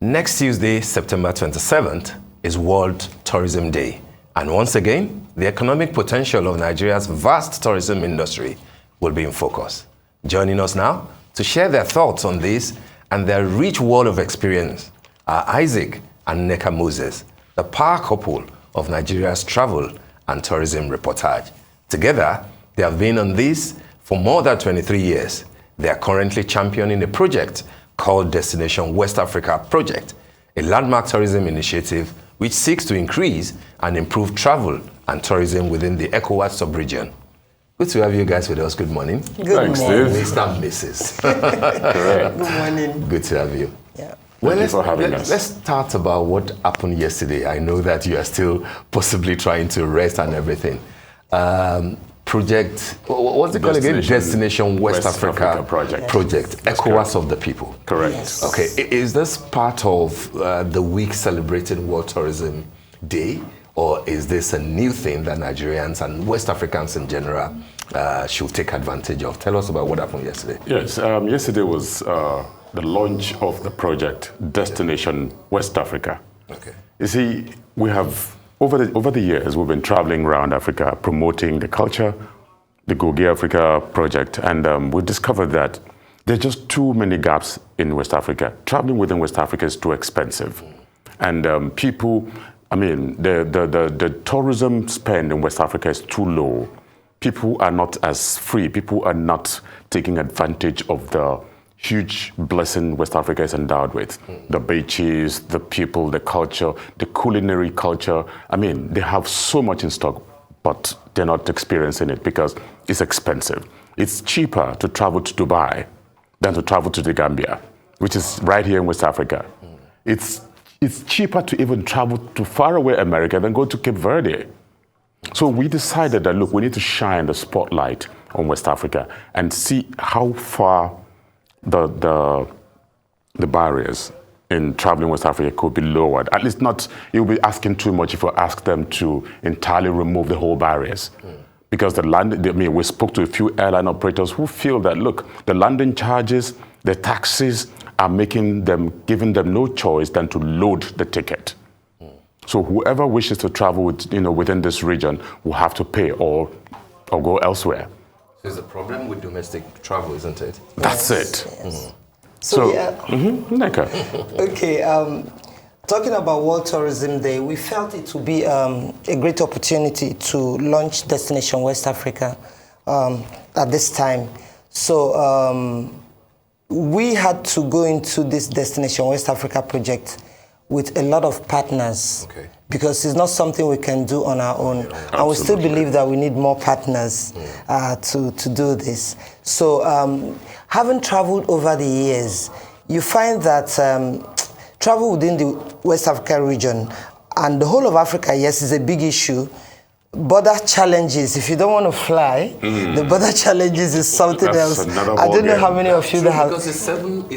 Next Tuesday, September 27th, is World Tourism Day. And once again, the economic potential of Nigeria's vast tourism industry will be in focus. Joining us now to share their thoughts on this and their rich world of experience are Isaac and Nneka Moses, the power couple of Nigeria's travel and tourism reportage. Together, they have been on this for more than 23 years. They are currently championing a project called Destination West Africa Project, a landmark tourism initiative which seeks to increase and improve travel and tourism within the ECOWAS sub-region. Good to have you guys with us. Good morning. Good morning. Mr. and Mrs. Good morning. Good to have you. Yeah. Well, Thank you for having us. Let's start about what happened yesterday. I know that you are still possibly trying to rest and everything. Project, what's it called again? Destination West Africa Project. ECOWAS of the people. Correct. Yes. Okay, is this part of the week celebrating World Tourism Day, or is this a new thing that Nigerians and West Africans in general should take advantage of? Tell us about what happened yesterday. Yes, yesterday was the launch of the project Destination West Africa. Okay. You see, we have over the years we've been traveling around Africa promoting the culture, the Go Gear Africa project, and we discovered that there's just too many gaps in West Africa. Traveling within West Africa is too expensive, and people. I mean, the tourism spend in West Africa is too low. People are not as free. People are not taking advantage of the huge blessing West Africa is endowed with. The beaches, the people, the culture, the culinary culture. I mean, they have so much in stock, but they're not experiencing it because it's expensive. It's cheaper to travel to Dubai than to travel to the Gambia, which is right here in West Africa. It's cheaper to even travel to faraway America than go to Cape Verde. So we decided that, look, we need to shine the spotlight on West Africa and see how far the barriers in traveling West Africa could be lowered. At least not, you'll be asking too much if you ask them to entirely remove the whole barriers. Because we spoke to a few airline operators who feel that, look, the landing charges, the taxes are giving them no choice than to load the ticket. So whoever wishes to travel within this region will have to pay or go elsewhere. There's a problem with domestic travel, isn't it? That's it. Yes. So, yeah. Nneka. Okay. Talking about World Tourism Day, we felt it would be a great opportunity to launch Destination West Africa at this time. So we had to go into this Destination West Africa project with a lot of partners. Okay. Because it's not something we can do on our own. And we still believe that we need more partners to do this. So having traveled over the years, you find that travel within the West Africa region and the whole of Africa, yes, is a big issue. Border challenges, if you don't want to fly, the border challenges is something else. I don't know how many of you that have... Because it's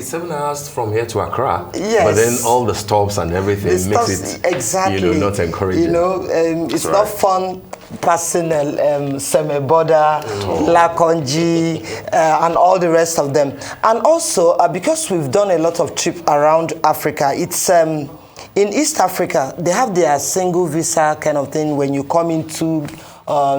7 hours from here to Accra. Yes. But then all the stops and everything makes it, exactly, not encouraging. It's not fun passing Seme-Border, Lakonji, and all the rest of them. And also, because we've done a lot of trips around Africa, it's... in East Africa, they have their single visa kind of thing. When you come into,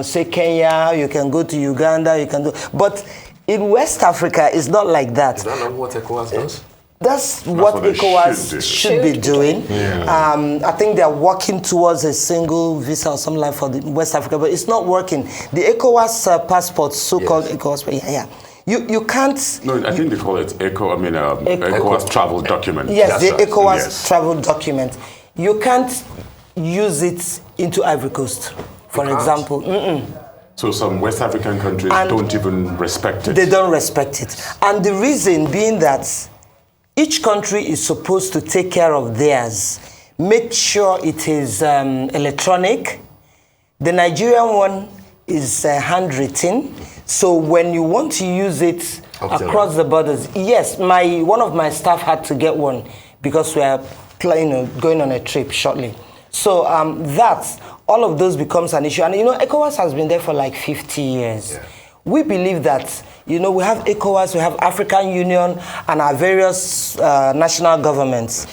say, Kenya, you can go to Uganda, you can do... But in West Africa, it's not like that. Is that not what ECOWAS does? That's what ECOWAS should be doing. Yeah. I think they're working towards a single visa or something like for the West Africa, but it's not working. The ECOWAS passport, so-called ECOWAS, yeah. You can't... No, I think they call it ECOWAS travel document. Yes, the right. ECOWAS travel document. You can't use it into Ivory Coast, for example. So some West African countries don't even respect it. They don't respect it. And the reason being that each country is supposed to take care of theirs. Make sure it is electronic. The Nigerian one is handwritten. So when you want to use it across the borders, yes, one of my staff had to get one because we are going on a trip shortly. So all of those becomes an issue. And ECOWAS has been there for like 50 years. Yeah. We believe that, we have ECOWAS, we have African Union, and our various national governments.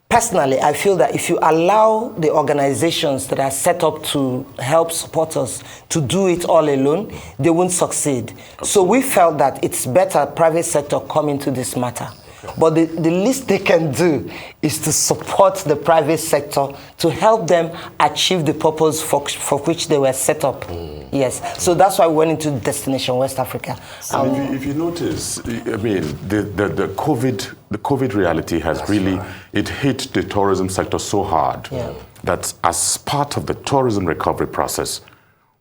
Personally, I feel that if you allow the organizations that are set up to help support us to do it all alone, they won't succeed. So we felt that it's better private sector come into this matter. But the least they can do is to support the private sector to help them achieve the purpose for which they were set up. Yes. So that's why we went into Destination West Africa. If you notice, I mean, the COVID reality has really, it hit the tourism sector so hard that as part of the tourism recovery process,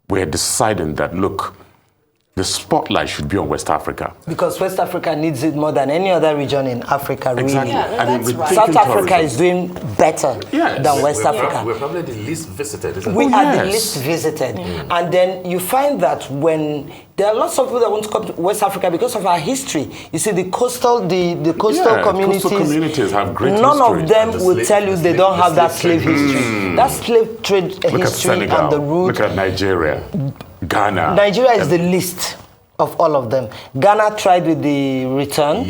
we're deciding that, look, the spotlight should be on West Africa. Because West Africa needs it more than any other region in Africa, really. Exactly. Yeah, that's right. South Africa is doing better than West Africa. We're probably the least visited, isn't We it? are the least visited. And then you find that when there are lots of people that want to come to West Africa because of our history. You see, the coastal communities. Coastal communities have great none history. of them will tell you they don't have that slave slave history. That slave trade Look at history Senegal. and the root. Look at Nigeria, Ghana. Nigeria is the least of all of them. Ghana tried with the return. The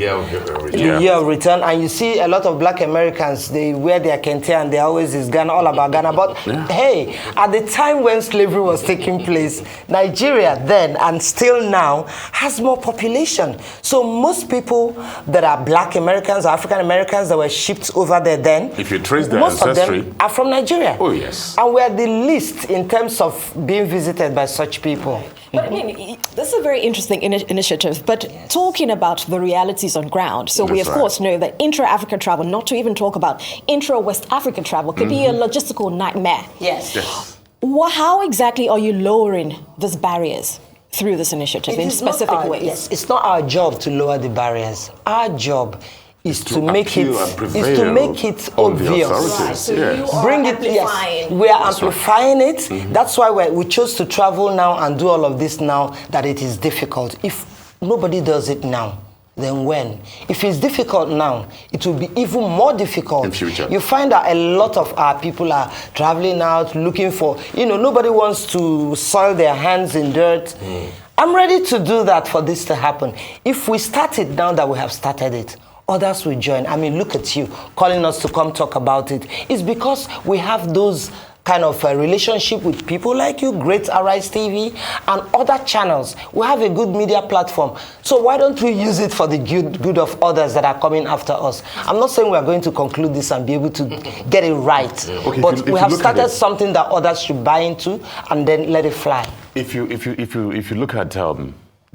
year of return, and you see a lot of black Americans, they wear their kente and they always is Ghana, all about Ghana. But hey, at the time when slavery was taking place, Nigeria then and still now has more population. So most people that are black Americans or African Americans that were shipped over there then, If you trace their most ancestry, of them are from Nigeria. Oh, yes. And we're the least in terms of being visited by such people. But I mean, this is a very interesting initiative, but talking about the realities on ground. So we, of course, know that intra-Africa travel, not to even talk about intra-West Africa travel, could be a logistical nightmare. Yes. How exactly are you lowering these barriers through this initiative in specific ways? Yes, it's not our job to lower the barriers. Our job is to make it obvious. Right, so you are Bring it, amplifying. yes. We are amplifying it. That's why we chose to travel now and do all of this now, that it is difficult. If nobody does it now, then when? If it's difficult now, it will be even more difficult in future. You find that a lot of our people are traveling out looking for, nobody wants to soil their hands in dirt. I'm ready to do that for this to happen. If we start it now that we have started it, others will join. I mean, look at you calling us to come talk about it. It's because we have those kind of relationship with people like you, Great Arise TV, and other channels. We have a good media platform. So why don't we use it for the good of others that are coming after us? I'm not saying we are going to conclude this and be able to get it right. Okay, but we have started it, something that others should buy into and then let it fly. If you look at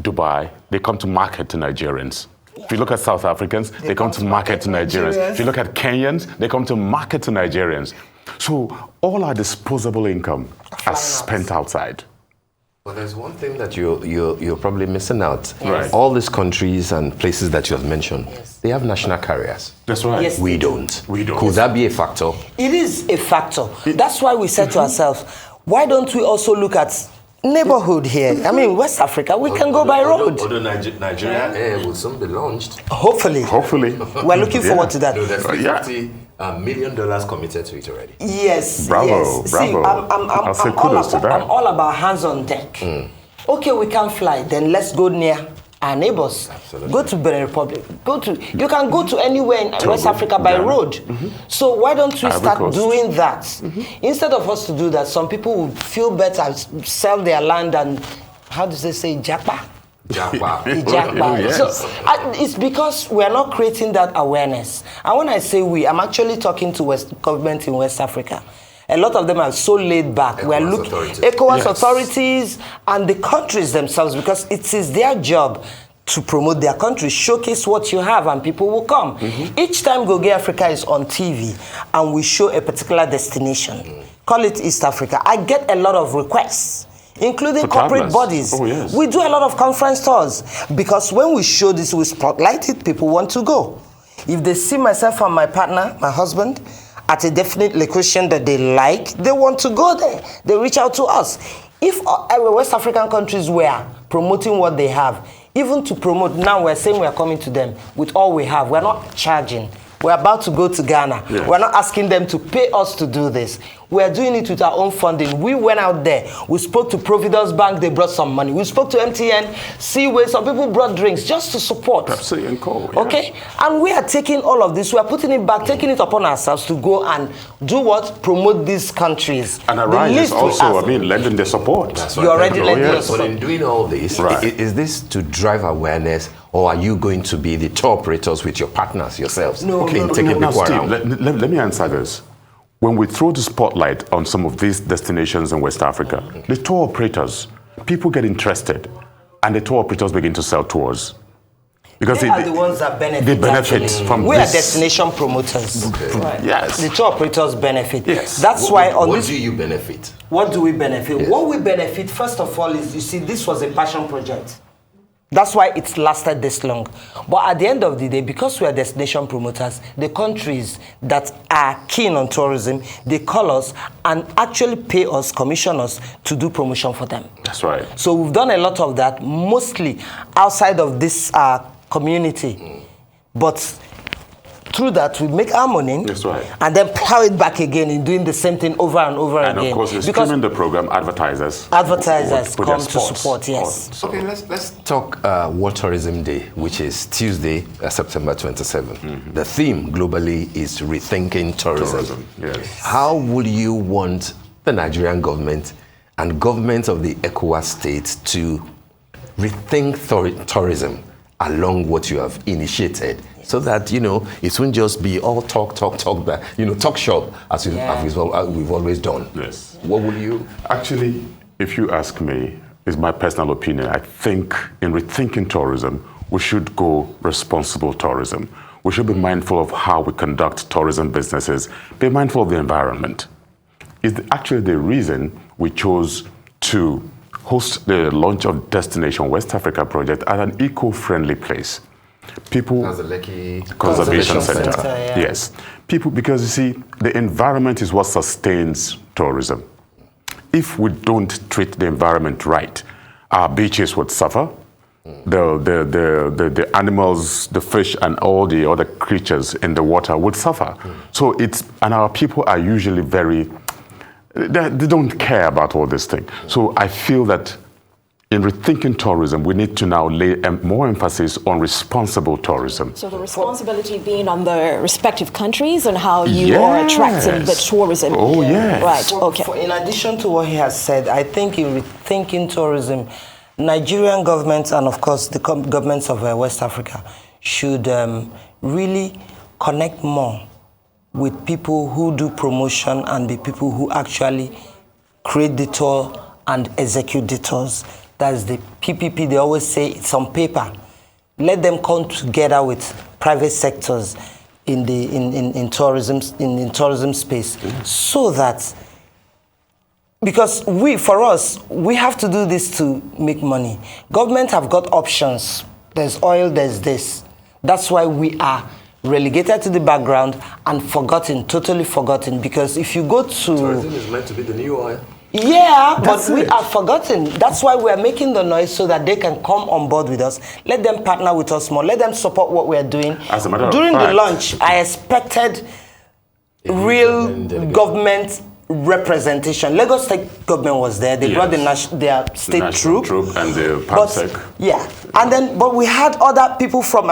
Dubai, they come to market to Nigerians. If you look at South Africans, they come to market to Nigerians. If you look at Kenyans, they come to market to Nigerians. So all our disposable income are spent outside. But there's one thing that you're probably missing out. Right. All these countries and places that you have mentioned, they have national carriers. That's right. Yes. We don't. We don't. Could that be a factor? It is a factor. That's why we said to ourselves, why don't we also look at neighborhood here? I mean, West Africa, we can go by road. Although Nigeria Air will soon be launched. Hopefully. We're looking forward to that. No, there's $50 million committed to it already. Yes. Bravo, yes. bravo. See, I'll say kudos to that. I'm all about hands on deck. Okay, we can fly. Then let's go near our neighbors. Absolutely. Go to Benin Republic. You can go to anywhere in West Africa by Ghana. road. So why don't we Ivory start Coast. doing that? Instead of us to do that, some people would feel better, sell their land and, how do they say, japa? Japa. Ijapa. Yes. So it's because we're not creating that awareness. And when I say we, I'm actually talking to government in West Africa. A lot of them are so laid back. ECOWAS authorities and the countries themselves, because it is their job to promote their country, showcase what you have, and people will come. Each time Go Gay Africa is on TV and we show a particular destination, call it East Africa, I get a lot of requests, including corporate bodies. Oh, yes. We do a lot of conference tours because when we show this, we spotlight it, people want to go. If they see myself and my partner, my husband, at a definite location that they like, they want to go there. They reach out to us. If West African countries were promoting what they have, even to promote, now we're saying we're coming to them with all we have. We're not charging. We're about to go to Ghana. Yes. We're not asking them to pay us to do this. We're doing it with our own funding. We went out there. We spoke to Providence Bank. They brought some money. We spoke to MTN, Seaway. Some people brought drinks just to support. Pepsi and Co. Yeah. Okay? And we are taking all of this. We are putting it back, taking it upon ourselves to go and do what? Promote these countries. And The Arise is least we also, ask- lending their support. You already Oh, lending yes. your support. But in doing all this, Right. is this to drive awareness, or are you going to be the tour operators with your partners yourselves? No, in no, taking Now, people Steve, around? let me answer this. When we throw the spotlight on some of these destinations in West Africa, the tour operators, people get interested, and the tour operators begin to sell tours. Because They are the ones that benefit. they benefit actually. from We are this. destination promoters. Right. Yes. The tour operators benefit. Yes. That's why on what this. do you benefit? What do we benefit? Yes. What we benefit, first of all, is, you see, this was a passion project. That's why it's lasted this long. But at the end of the day, because we are destination promoters, the countries that are keen on tourism, they call us and actually pay us, commission us to do promotion for them. That's right. So we've done a lot of that, mostly outside of this community. But through that, we make our money. That's right. And then plow it back again in doing the same thing over and over And again. of course, in streaming the program, advertisers Advertisers put their come to spots support, yes. on. So, Okay, let's talk World Tourism Day, which is Tuesday, September 27th. The theme globally is rethinking tourism. yes. How would you want the Nigerian government and governments of the ECOWAS states to rethink tourism along what you have initiated, so that, you know, it won't just be all talk, but, you know, talk shop as we've always done. Yes. What will you? Actually, if you ask me, is my personal opinion, I think in rethinking tourism, we should go responsible tourism. We should be mindful of how we conduct tourism businesses, be mindful of the environment. It's actually the reason we chose to host the launch of Destination West Africa project at an eco-friendly place. People, As the Lekki Conservation Center. yeah. Yes. People, because you see, the environment is what sustains tourism. If we don't treat the environment right, our beaches would suffer. The animals, the fish, and all the other creatures in the water would suffer. So and our people are usually they don't care about all this thing. So I feel that in rethinking tourism, we need to now lay more emphasis on responsible tourism. So the responsibility being on the respective countries and how you are attracting the tourism. Oh, yes. Right, okay. In addition to what he has said, I think in rethinking tourism, Nigerian governments and, of course, the governments of West Africa should really connect more with people who do promotion and the people who actually create the tour and execute the tours. That's the PPP. They always say it's on paper. Let them come together with private sectors in tourism space, so that, because for us, we have to do this to make money. Government have got options. There's oil, there's this. That's why we are relegated to the background and forgotten, totally forgotten. Because if you go to... Tourism is meant to be the new oil. Yeah, That's but we it. are forgotten. That's why we are making the noise, so that they can come on board with us. Let them partner with us more. Let them support what we are doing. As a matter of During the fact- launch, I expected real government representation. Lagos State government was there. They brought their state National troop. and the But, PAMSEC. yeah, and then but we had other people from.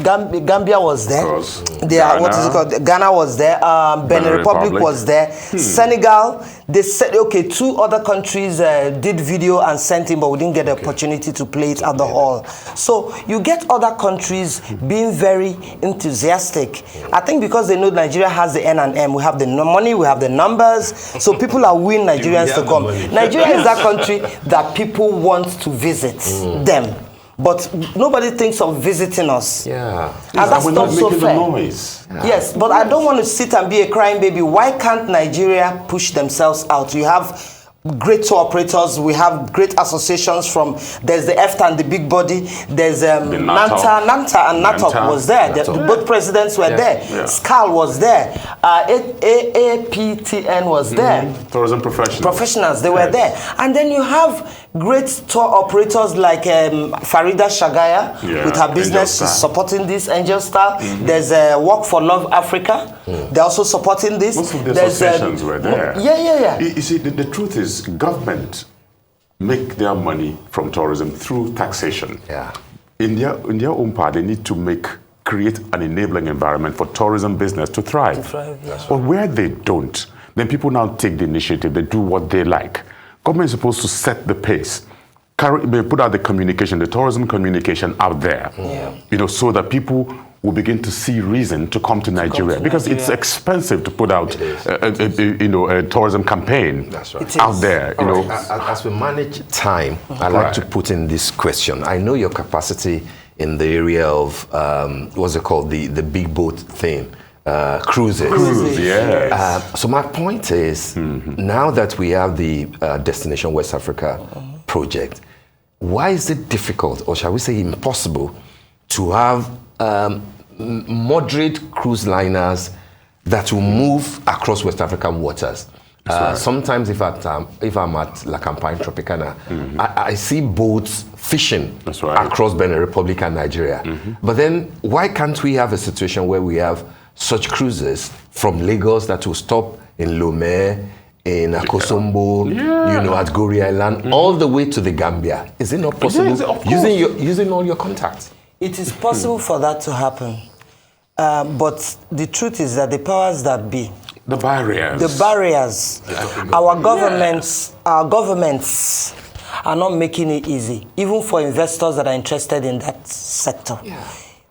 Gambia was there. Of course. What is it called? Ghana was there. Benin Republic was there. Senegal. They said okay. 2 other countries did video and sent in, but we didn't get the opportunity to play it at the hall. So you get other countries being very enthusiastic. I think because they know Nigeria has the N and M. We have the money. We have the numbers. So people are willing Nigerians to come. Nigeria is that country that people want to visit them. But nobody thinks of visiting us. Yeah. And that's we're not not so making fair. the noise. Yes, but I don't want to sit and be a crying baby. Why can't Nigeria push themselves out? You have great tour operators. We have great associations from, there's the EFTA and the Big Body. There's NAMTA and NATOC was there. Both presidents were there. Yeah. SCAL was there. APTN was there. Tourism professionals. Professionals, they were there. And then you have great tour operators like Farida Shagaya with her business. She's supporting this, Angel Star. There's Walk for Love Africa. They're also supporting this. Most of the associations were there. Yeah. You see, the truth is, government make their money from tourism through taxation. Yeah. In their own part, they need to create an enabling environment for tourism business to thrive. But where they don't, then people now take the initiative. They do what they like. Government is supposed to set the pace. Put out the communication, the tourism communication out there, so that people will begin to see reason to come to Nigeria, because it's expensive to put out a tourism campain out there. As we manage time, I'd like to put in this question. I know your capacity in the area of what's it called, the big boat thing. Cruises. Yes. So my point is, now that we have the Destination West Africa project, why is it difficult, or shall we say impossible, to have moderate cruise liners that will move across West African waters? Sometimes if I'm at La Campagne Tropicana, I see boats fishing across Benin Republic and Nigeria. But then why can't we have a situation where we have such cruises from Lagos that will stop in Lomé, in Akosombo, at Gori Island, all the way to the Gambia? Is it not possible? Using all your contacts? It is possible for that to happen. But the truth is that the powers that be, the barriers, our governments are not making it easy, even for investors that are interested in that sector.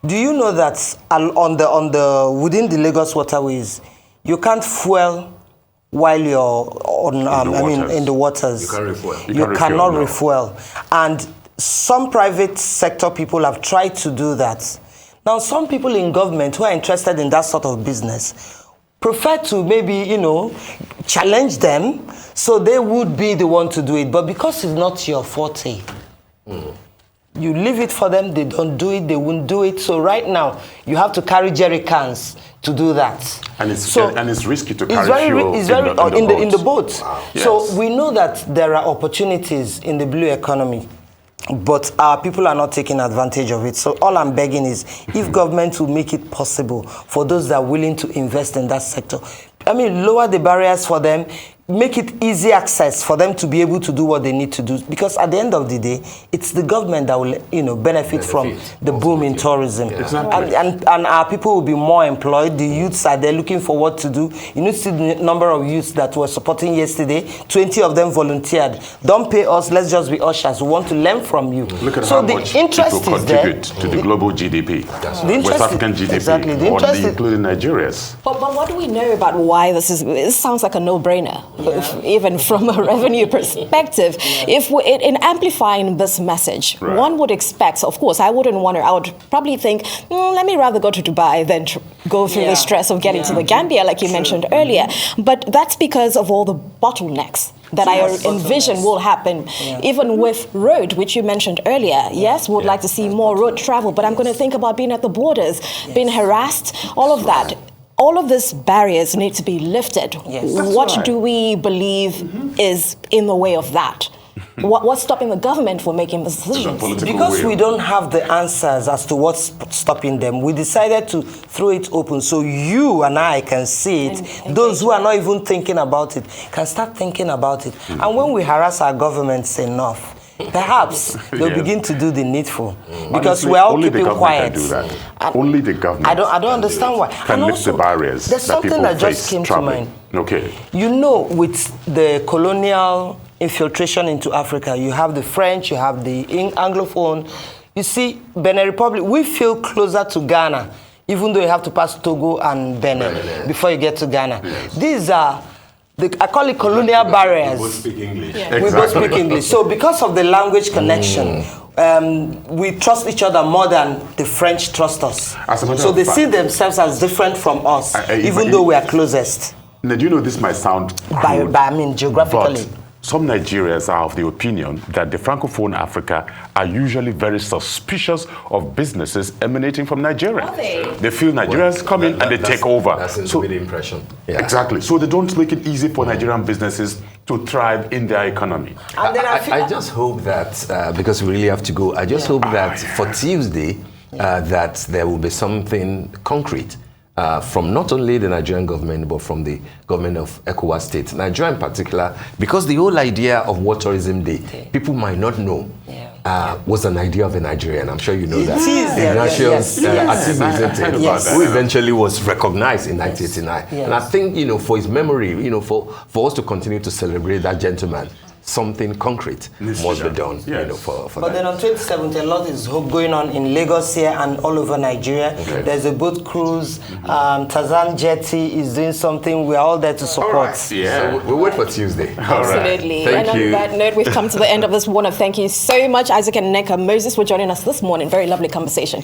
Do you know that within the Lagos waterways, you can't fuel while you're in the waters? You can't refuel. You cannot refuel. And some private sector people have tried to do that. Now, some people in government who are interested in that sort of business prefer to maybe, challenge them, so they would be the one to do it. But because it's not your forte, you leave it for them, they don't do it, they won't do it. So right now, you have to carry jerry cans to do that. And it's risky to carry fuel in the boat. Wow. Yes. So we know that there are opportunities in the blue economy, but our people are not taking advantage of it. So all I'm begging is, if government will make it possible for those that are willing to invest in that sector, lower the barriers for them, make it easy access for them to be able to do what they need to do. Because at the end of the day, it's the government that will, benefit from the boom in tourism. Exactly. And our people will be more employed. The youths are there looking for what to do. You need to see the number of youths that were supporting yesterday. 20 of them volunteered. Don't pay us, let's just be ushers. We want to learn from you. Look at how much people contribute to the global GDP. West African GDP. Exactly. Including Nigeria's. But what do we know about why this sounds like a no-brainer? Even from a revenue perspective, if in amplifying this message, one would expect, of course, I would probably think, let me rather go to Dubai than go through the stress of getting to the Gambia, like you mentioned earlier. But that's because of all the bottlenecks that I envision will happen, even with road, which you mentioned earlier. Yes, we would like to see more road travel, but I'm going to think about being at the borders, being harassed, all of that. All of these barriers need to be lifted. What do we believe is in the way of that? What's stopping the government from making these decisions? Because we don't have the answers as to what's stopping them, we decided to throw it open so you and I can see it. Those who are not even thinking about it can start thinking about it. And when we harass our governments enough, perhaps they'll begin to do the needful. Because we're all keeping quiet. Only the government. I don't understand why. Can lift the barriers. There's something that just came to mind. Okay. With the colonial infiltration into Africa, you have the French, you have the Anglophone. You see, Benin Republic, we feel closer to Ghana, even though you have to pass Togo and Benin before you get to Ghana. These are I call it colonial barriers. We both speak English. We both speak English. So because of the language connection, we trust each other more than the French trust us. So they see themselves as different from us, even though we are closest. Now, do you know this might sound crude, geographically. some Nigerians are of the opinion that the Francophone Africa are usually very suspicious of businesses emanating from Nigeria. Are they? They feel Nigerians come in and they take over. That's the impression. Yeah. Exactly. So they don't make it easy for Nigerian businesses to thrive in their economy. And then I just hope that, because we really have to go, I just hope that for Tuesday, that there will be something concrete from not only the Nigerian government, but from the government of ECOWAS states, Nigeria in particular, because the whole idea of World Tourism Day, people might not know, was an idea of a Nigerian. I'm sure you know that. It is, Ignatius yes. Atibu, Yes. who eventually was recognized in 1989. Yes. And I think, for his memory, for us to continue to celebrate that gentleman, something concrete must be done, for But that. then on 27th, a lot is going on in Lagos here and all over Nigeria. Okay. There's a boat cruise. Tazan Jetty is doing something. We're all there to support. Yeah. So we'll wait for Tuesday. Absolutely. Thank and you. on that note, we've come to the end of this. Want to thank you so much, Isaac and Nneka Moses, for joining us this morning. Very lovely conversation.